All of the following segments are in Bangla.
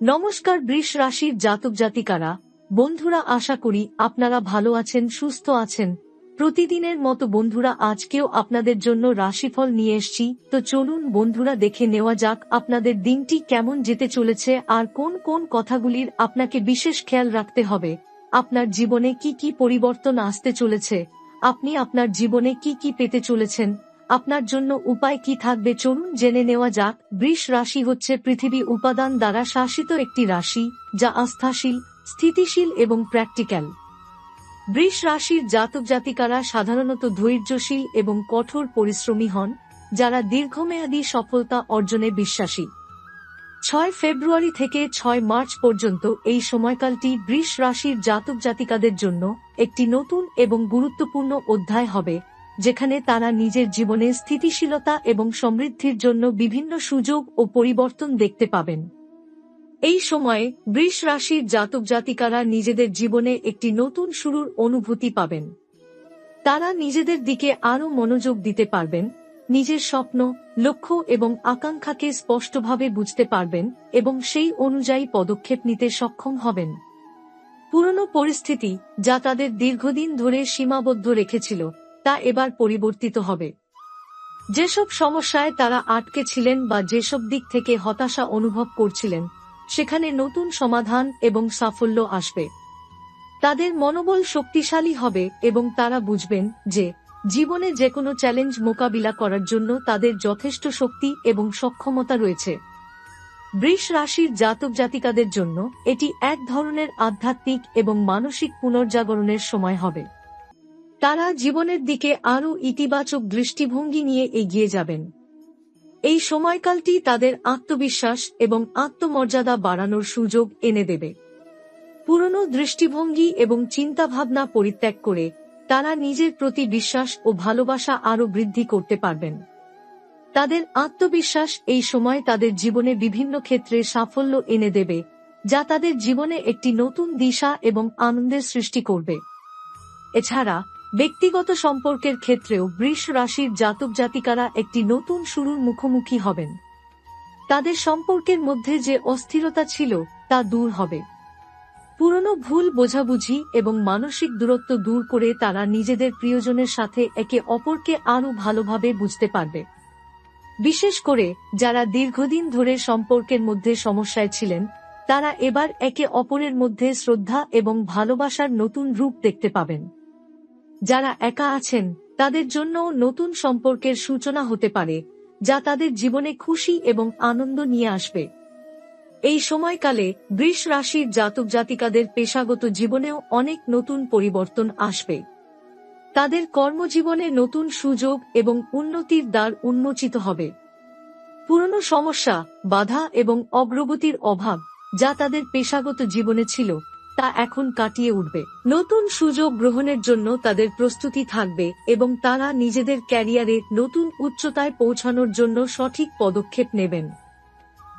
নমস্কার বৃষ রাশির জাতক জাতিকারা, বন্ধুরা, আশা করি আপনারা ভালো আছেন, সুস্থ আছেন। প্রতিদিনের মতো বন্ধুরা আজকেও আপনাদের জন্য রাশিফল নিয়ে এসেছি। তো চলুন বন্ধুরা দেখে নেওয়া যাক আপনাদের দিনটি কেমন যেতে চলেছে আর কোন কোন কথাগুলির আপনাকে বিশেষ খেয়াল রাখতে হবে। আপনার জীবনে কি কি পরিবর্তন আসতে চলেছে, আপনি আপনার জীবনে কি কি পেতে চলেছেন, আপনার জন্য উপায় কি থাকবে, চলুন জেনে নেওয়া যাক। বৃষ রাশি হচ্ছে পৃথিবী উপাদান দ্বারা শাসিত একটি রাশি, যা আস্থাশীল, স্থিতিশীল এবং প্র্যাকটিক্যাল। বৃষ রাশির জাতক জাতিকারা সাধারণত ধৈর্যশীল এবং কঠোর পরিশ্রমী হন, যারা দীর্ঘমেয়াদী সফলতা অর্জনে বিশ্বাসী। 6 ফেব্রুয়ারি থেকে 6 মার্চ পর্যন্ত এই সময়কালটি বৃষ রাশির জাতক জাতিকাদের জন্য একটি নতুন এবং গুরুত্বপূর্ণ অধ্যায় হবে, যেখানে তারা নিজের জীবনে স্থিতিশীলতা এবং সমৃদ্ধির জন্য বিভিন্ন সুযোগ ও পরিবর্তন দেখতে পাবেন। এই সময়ে বৃষ রাশির জাতক জাতিকারা নিজেদের জীবনে একটি নতুন শুরুর অনুভূতি পাবেন। তারা নিজেদের দিকে আরও মনোযোগ দিতে পারবেন, নিজের স্বপ্ন, লক্ষ্য এবং আকাঙ্ক্ষাকে স্পষ্টভাবে বুঝতে পারবেন এবং সেই অনুযায়ী পদক্ষেপ নিতে সক্ষম হবেন। পুরনো পরিস্থিতি, যা তাদের দীর্ঘদিন ধরে সীমাবদ্ধ রেখেছিল, তা এবার পরিবর্তিত হবে। যেসব সমস্যায় তারা আটকে ছিলেন বা যেসব দিক থেকে হতাশা অনুভব করছিলেন, সেখানে নতুন সমাধান এবং সাফল্য আসবে। তাদের মনোবল শক্তিশালী হবে এবং তারা বুঝবেন যে জীবনে যেকোনো চ্যালেঞ্জ মোকাবিলা করার জন্য তাদের যথেষ্ট শক্তি এবং সক্ষমতা রয়েছে। বৃষ রাশির জাতক জাতিকাদের জন্য এটি এক ধরনের আধ্যাত্মিক এবং মানসিক পুনর্জাগরণের সময় হবে। তারা জীবনের দিকে আরও ইতিবাচক দৃষ্টিভঙ্গি নিয়ে এগিয়ে যাবেন। এই সময়কালটি তাদের আত্মবিশ্বাস এবং আত্মমর্যাদা বাড়ানোর সুযোগ এনে দেবে। পুরনো দৃষ্টিভঙ্গি এবং চিন্তাভাবনা পরিত্যাগ করে তারা নিজের প্রতি বিশ্বাস ও ভালোবাসা আরও বৃদ্ধি করতে পারবেন। তাদের আত্মবিশ্বাস এই সময় তাদের জীবনে বিভিন্ন ক্ষেত্রে সাফল্য এনে দেবে, যা তাদের জীবনে একটি নতুন দিশা এবং আনন্দের সৃষ্টি করবে। এছাড়া ব্যক্তিগত সম্পর্কের ক্ষেত্রেও বৃষ রাশির জাতক জাতিকারা একটি নতুন শুরুর মুখোমুখি হবেন। তাদের সম্পর্কের মধ্যে যে অস্থিরতা ছিল, তা দূর হবে। পুরনো ভুল বোঝাবুঝি এবং মানসিক দূরত্ব দূর করে তারা নিজেদের প্রিয়জনের সাথে একে অপরকে আরও ভালোভাবে বুঝতে পারবে। বিশেষ করে যারা দীর্ঘদিন ধরে সম্পর্কের মধ্যে সমস্যায় ছিলেন, তারা এবার একে অপরের মধ্যে শ্রদ্ধা এবং ভালোবাসার নতুন রূপ দেখতে পাবেন। যারা একা আছেন, তাদের জন্য নতুন সম্পর্কের সূচনা হতে পারে, যা তাদের জীবনে খুশি এবং আনন্দ নিয়ে আসবে। এই সময়কালে বৃষ রাশির জাতক জাতিকাদের পেশাগত জীবনেও অনেক নতুন পরিবর্তন আসবে। তাদের কর্মজীবনে নতুন সুযোগ এবং উন্নতির দ্বার উন্মোচিত হবে। পুরনো সমস্যা, বাধা এবং অগ্রগতির অভাব, যা তাদের পেশাগত জীবনে ছিল, তা এখন কাটিয়ে উঠবে। নতুন সুযোগ গ্রহণের জন্য তাদের প্রস্তুতি থাকবে এবং তারা নিজেদের ক্যারিয়ারে নতুন উচ্চতায় পৌঁছানোর জন্য সঠিক পদক্ষেপ নেবেন।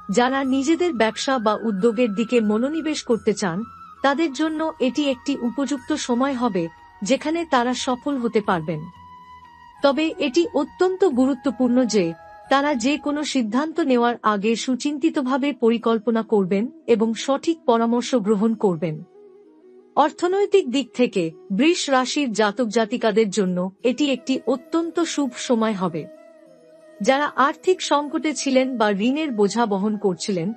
যারা নিজেদের ব্যবসা বা উদ্যোগের দিকে মনোনিবেশ করতে চান, তাদের জন্য এটি একটি উপযুক্ত সময় হবে, যেখানে তারা সফল হতে পারবেন। তবে এটি অত্যন্ত গুরুত্বপূর্ণ যে তারা যে কোনো সিদ্ধান্ত নেওয়ার আগে সুচিন্তিতভাবে পরিকল্পনা করবেন এবং সঠিক পরামর্শ গ্রহণ করবেন। অর্থনৈতিক দিক থেকে বৃষ রাশির জাতক জাতিকাদের জন্য এটি একটি অত্যন্ত শুভ সময় হবে। যারা আর্থিক সংকটে ছিলেন বা ঋণের বোঝা বহন করছিলেন,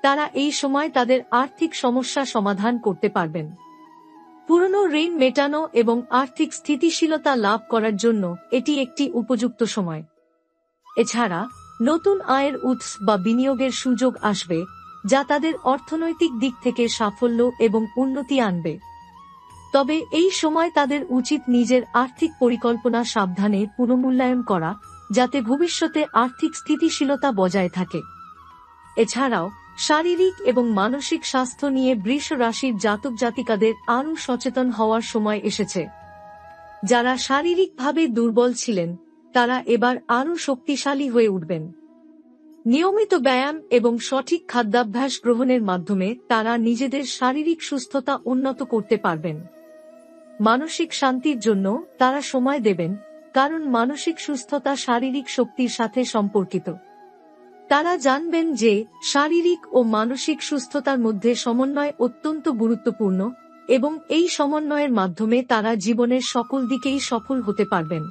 তারা এই সময় তাদের আর্থিক সমস্যা সমাধান করতে পারবেন। পুরনো ঋণ মেটানো এবং আর্থিক স্থিতিশীলতা লাভ করার জন্য এটি একটি উপযুক্ত সময়। এছাড়া নতুন আয়ের উৎস বা বিনিয়োগের সুযোগ আসবে, যা তাদের অর্থনৈতিক দিক থেকে সাফল্য এবং উন্নতি আনবে। তবে এই সময় তাদের উচিত নিজের আর্থিক পরিকল্পনা সাবধানে পুনর্মূল্যায়ন করা, যাতে ভবিষ্যতে আর্থিক স্থিতিশীলতা বজায় থাকে। এছাড়াও শারীরিক এবং মানসিক স্বাস্থ্য নিয়ে বৃষ রাশির জাতক জাতিকাদের আরও সচেতন হওয়ার সময় এসেছে। যারা শারীরিকভাবে দুর্বল ছিলেন, তারা এবার আরও শক্তিশালী হয়ে উঠবেন। নিয়মিত ব্যায়াম এবং সঠিক খাদ্যাভ্যাস গ্রহণের মাধ্যমে তারা নিজেদের শারীরিক সুস্থতা উন্নত করতে পারবেন। মানসিক শান্তির জন্য তারা সময় দেবেন, কারণ মানসিক সুস্থতা শারীরিক শক্তির সাথে সম্পর্কিত। তারা জানবেন যে শারীরিক ও মানসিক সুস্থতার মধ্যে সমন্বয় অত্যন্ত গুরুত্বপূর্ণ এবং এই সমন্বয়ের মাধ্যমে তারা জীবনের সকল দিকেই সফল হতে পারবেন।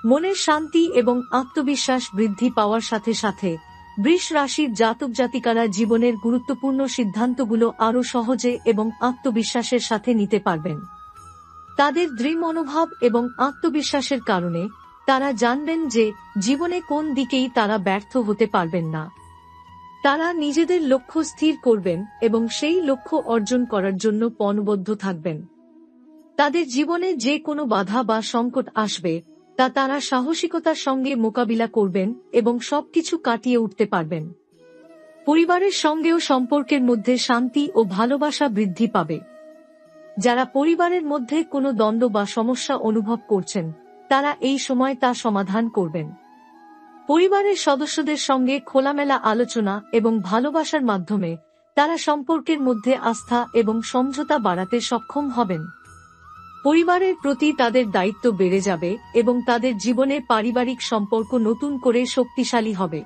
মনের শান্তি এবং আত্মবিশ্বাস বৃদ্ধি পাওয়ার সাথে সাথে বৃষ রাশির জাতক জাতিকারা জীবনের গুরুত্বপূর্ণ সিদ্ধান্তগুলো আরও সহজে এবং আত্মবিশ্বাসের সাথে নিতে পারবেন। তাদের দৃঢ় মনোভাব এবং আত্মবিশ্বাসের কারণে তারা জানবেন যে জীবনে কোন দিকেই তারা ব্যর্থ হতে পারবেন না। তারা নিজেদের লক্ষ্য স্থির করবেন এবং সেই লক্ষ্য অর্জন করার জন্য পণবদ্ধ থাকবেন। তাদের জীবনে যে কোনো বাধা বা সংকট আসবে তা তারা সাহসিকতার সঙ্গে মোকাবিলা করবেন এবং সবকিছু কাটিয়ে উঠতে পারবেন। পরিবারের সঙ্গেও সম্পর্কের মধ্যে শান্তি ও ভালোবাসা বৃদ্ধি পাবে। যারা পরিবারের মধ্যে কোনো দ্বন্দ্ব বা সমস্যা অনুভব করছেন তারা এই সময় তা সমাধান করবেন। পরিবারের সদস্যদের সঙ্গে খোলামেলা আলোচনা এবং ভালোবাসার মাধ্যমে তারা সম্পর্কের মধ্যে আস্থা এবং সমঝোতা বাড়াতে সক্ষম হবেন। পরিবারের প্রতি তাদের দায়িত্ব বেড়ে যাবে এবং তাদের জীবনে পারিবারিক সম্পর্ক নতুন করে শক্তিশালী হবে।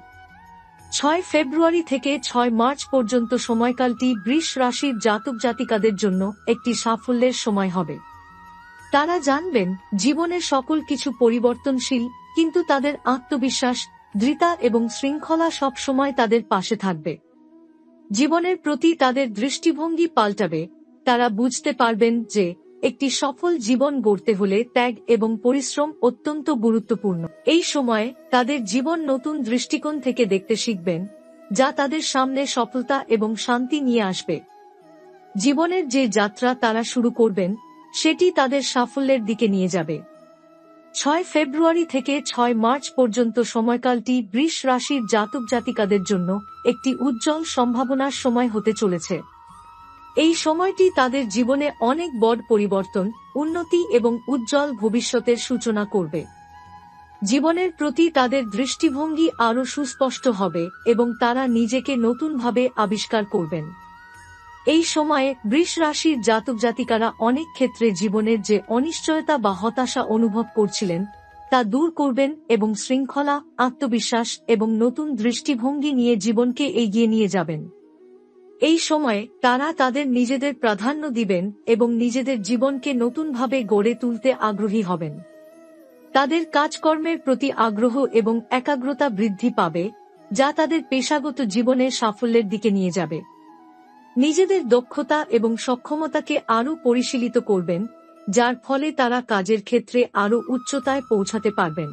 6 ফেব্রুয়ারি থেকে 6 মার্চ পর্যন্ত সময়কালটি বৃষ রাশির জাতক জাতিকাদের জন্য একটি সাফল্যের সময় হবে। তারা জানবেন জীবনের সকল কিছু পরিবর্তনশীল, কিন্তু তাদের আত্মবিশ্বাস, দৃঢ়তা এবং শৃঙ্খলা সব সময় তাদের পাশে থাকবে। জীবনের প্রতি তাদের দৃষ্টিভঙ্গি পাল্টাবে। তারা বুঝতে পারবেন যে একটি সফল জীবন গড়তে হলে ত্যাগ এবং পরিশ্রম অত্যন্ত গুরুত্বপূর্ণ। এই সময়ে তাদের জীবন নতুন দৃষ্টিকোণ থেকে দেখতে শিখবেন, যা তাদের সামনে সফলতা এবং শান্তি নিয়ে আসবে। জীবনের যে যাত্রা তারা শুরু করবেন সেটি তাদের সাফল্যের দিকে নিয়ে যাবে। 6 ফেব্রুয়ারি থেকে 6 মার্চ পর্যন্ত সময়কালটি বৃষ রাশির জাতক জাতিকাদের জন্য একটি উজ্জ্বল সম্ভাবনার সময় হতে চলেছে। এই সময়টি তাদের জীবনে অনেক বড় পরিবর্তন, উন্নতি এবং উজ্জ্বল ভবিষ্যতের সূচনা করবে। জীবনের প্রতি তাদের দৃষ্টিভঙ্গি আরও সুস্পষ্ট হবে এবং তারা নিজেকে নতুনভাবে আবিষ্কার করবেন। এই সময়ে বৃষ রাশির জাতক জাতিকারা অনেক ক্ষেত্রে জীবনের যে অনিশ্চয়তা বা হতাশা অনুভব করছিলেন তা দূর করবেন এবং শৃঙ্খলা, আত্মবিশ্বাস এবং নতুন দৃষ্টিভঙ্গি নিয়ে জীবনকে এগিয়ে নিয়ে যাবেন। এই সময়ে তারা তাদের নিজেদের প্রাধান্য দিবেন এবং নিজেদের জীবনকে নতুনভাবে গড়ে তুলতে আগ্রহী হবেন। তাদের কাজকর্মের প্রতি আগ্রহ এবং একাগ্রতা বৃদ্ধি পাবে, যা তাদের পেশাগত জীবনে সাফল্যের দিকে নিয়ে যাবে। নিজেদের দক্ষতা এবং সক্ষমতাকে আরও পরিশীলিত করবেন, যার ফলে তারা কাজের ক্ষেত্রে আরও উচ্চতায় পৌঁছাতে পারবেন।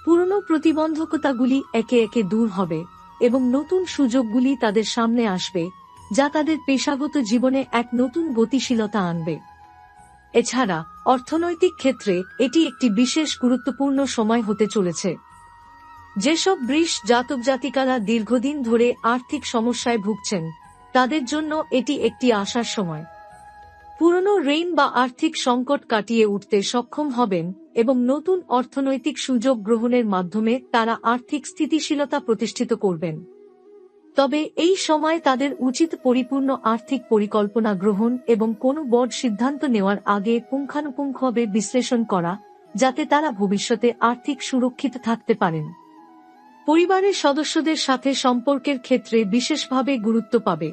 পুরনো প্রতিবন্ধকতাগুলি একে একে দূর হবে এবং নতুন সুযোগগুলি তাদের সামনে আসবে, যা তাদের পেশাগত জীবনে এক নতুন গতিশীলতা আনবে। এছাড়া অর্থনৈতিক ক্ষেত্রে এটি একটি বিশেষ গুরুত্বপূর্ণ সময় হতে চলেছে। যেসব বৃষ জাতক জাতিকারা দীর্ঘদিন ধরে আর্থিক সমস্যায় ভুগছেন তাদের জন্য এটি একটি আশার সময়। পুরনো ঋণ বা আর্থিক সংকট কাটিয়ে উঠতে সক্ষম হবেন এবং নতুন অর্থনৈতিক সুযোগ গ্রহণের মাধ্যমে তারা আর্থিক স্থিতিশীলতা প্রতিষ্ঠিত করবেন। তবে এই সময় তাদের উচিত পরিপূর্ণ আর্থিক পরিকল্পনা গ্রহণ এবং কোনো বড় সিদ্ধান্ত নেওয়ার আগে পুঙ্খানুপুঙ্খভাবে বিশ্লেষণ করা, যাতে তারা ভবিষ্যতে আর্থিক সুরক্ষিত থাকতে পারেন। পরিবারের সদস্যদের সাথে সম্পর্কের ক্ষেত্রে বিশেষভাবে গুরুত্ব পাবে।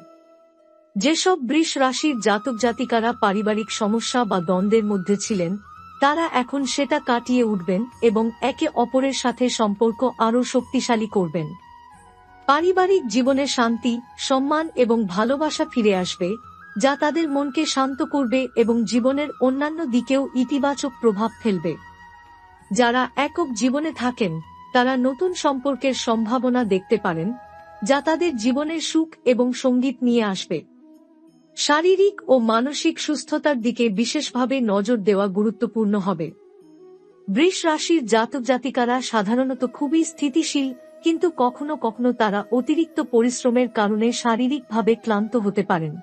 যেসব বৃষ রাশির জাতক জাতিকারা পারিবারিক সমস্যা বা দ্বন্দ্বের মধ্যে ছিলেন তারা এখন সেটা কাটিয়ে উঠবেন এবং একে অপরের সাথে সম্পর্ক আরও শক্তিশালী করবেন। পারিবারিক জীবনে শান্তি, সম্মান এবং ভালোবাসা ফিরে আসবে, যা তাদের মনকে শান্ত করবে এবং জীবনের অন্যান্য দিকেও ইতিবাচক প্রভাব ফেলবে। যারা একক জীবনে থাকেন তারা নতুন সম্পর্কের সম্ভাবনা দেখতে পারেন, যা তাদের জীবনের সুখ এবং সঙ্গীত নিয়ে আসবে। শারীরিক ও মানসিক সুস্থতার দিকে বিশেষভাবে নজর দেওয়া গুরুত্বপূর্ণ হবে। বৃষ রাশির জাতক জাতিকারা সাধারণত খুবই স্থিতিশীল, কিন্তু কখনো কখনো তারা অতিরিক্ত পরিশ্রমের কারণে শারীরিকভাবে ক্লান্ত হতে পারেন।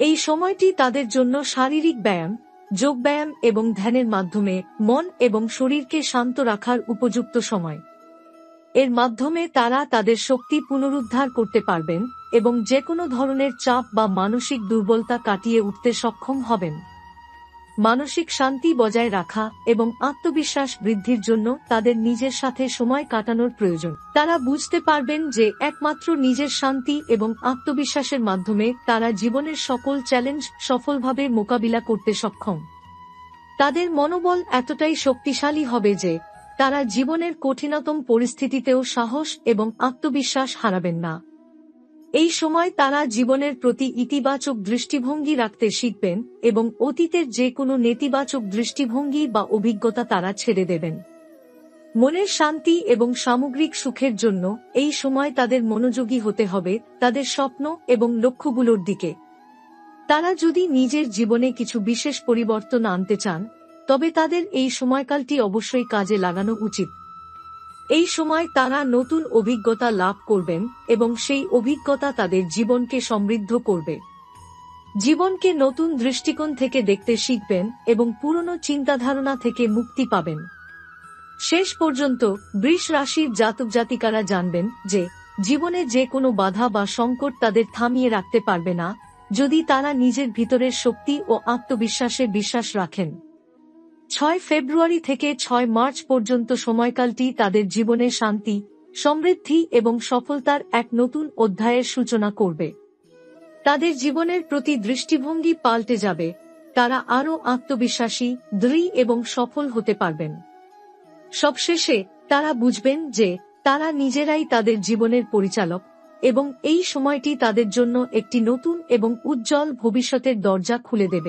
এই সময়টি তাদের জন্য শারীরিক ব্যায়াম, যোগব্যায়াম এবং ধ্যানের মাধ্যমে মন এবং শরীরকে শান্ত রাখার উপযুক্ত সময়। এর মাধ্যমে তারা তাদের শক্তি পুনরুদ্ধার করতে পারবেন এবং যে কোনো ধরনের চাপ বা মানসিক দুর্বলতা কাটিয়ে উঠতে সক্ষম হবেন। মানসিক শান্তি বজায় রাখা এবং আত্মবিশ্বাস বৃদ্ধির জন্য তাদের নিজের সাথে সময় কাটানোর প্রয়োজন। তারা বুঝতে পারবেন যে একমাত্র নিজের শান্তি এবং আত্মবিশ্বাসের মাধ্যমে তারা জীবনের সকল চ্যালেঞ্জ সফলভাবে মোকাবিলা করতে সক্ষম। তাদের মনোবল এতটাই শক্তিশালী হবে যে তারা জীবনের কঠিনতম পরিস্থিতিতেও সাহস এবং আত্মবিশ্বাস হারাবেন না। এই সময় তারা জীবনের প্রতি ইতিবাচক দৃষ্টিভঙ্গি রাখতে শিখবেন এবং অতীতের যে কোনো নেতিবাচক দৃষ্টিভঙ্গি বা অভিজ্ঞতা তারা ছেড়ে দেবেন। মনের শান্তি এবং সামগ্রিক সুখের জন্য এই সময় তাদের মনোযোগী হতে হবে তাদের স্বপ্ন এবং লক্ষ্যগুলোর দিকে। তারা যদি নিজের জীবনে কিছু বিশেষ পরিবর্তন আনতে চান, তবে তাদের এই সময়কালটি অবশ্যই কাজে লাগানো উচিত। এই সময় তারা নতুন অভিজ্ঞতা লাভ করবেন এবং সেই অভিজ্ঞতা তাদের জীবনকে সমৃদ্ধ করবে। জীবনকে নতুন দৃষ্টিকোণ থেকে দেখতে শিখবেন এবং পুরনো চিন্তাধারণা থেকে মুক্তি পাবেন। শেষ পর্যন্ত বৃষ রাশির জাতক জাতিকারা জানবেন যে জীবনে যে কোনো বাধা বা সংকট তাদের থামিয়ে রাখতে পারবে না, যদি তারা নিজের ভিতরের শক্তি ও আত্মবিশ্বাসে বিশ্বাস রাখেন। 6 ফেব্রুয়ারি থেকে 6 মার্চ পর্যন্ত সময়কালটি তাদের জীবনে শান্তি, সমৃদ্ধি এবং সফলতার এক নতুন অধ্যায়ের সূচনা করবে। তাদের জীবনের প্রতি দৃষ্টিভঙ্গি পাল্টে যাবে, তারা আরও আত্মবিশ্বাসী, দৃঢ় এবং সফল হতে পারবেন। সবশেষে তারা বুঝবেন যে তারা নিজেরাই তাদের জীবনের পরিচালক এবং এই সময়টি তাদের জন্য একটি নতুন এবং উজ্জ্বল ভবিষ্যতের দরজা খুলে দেবে।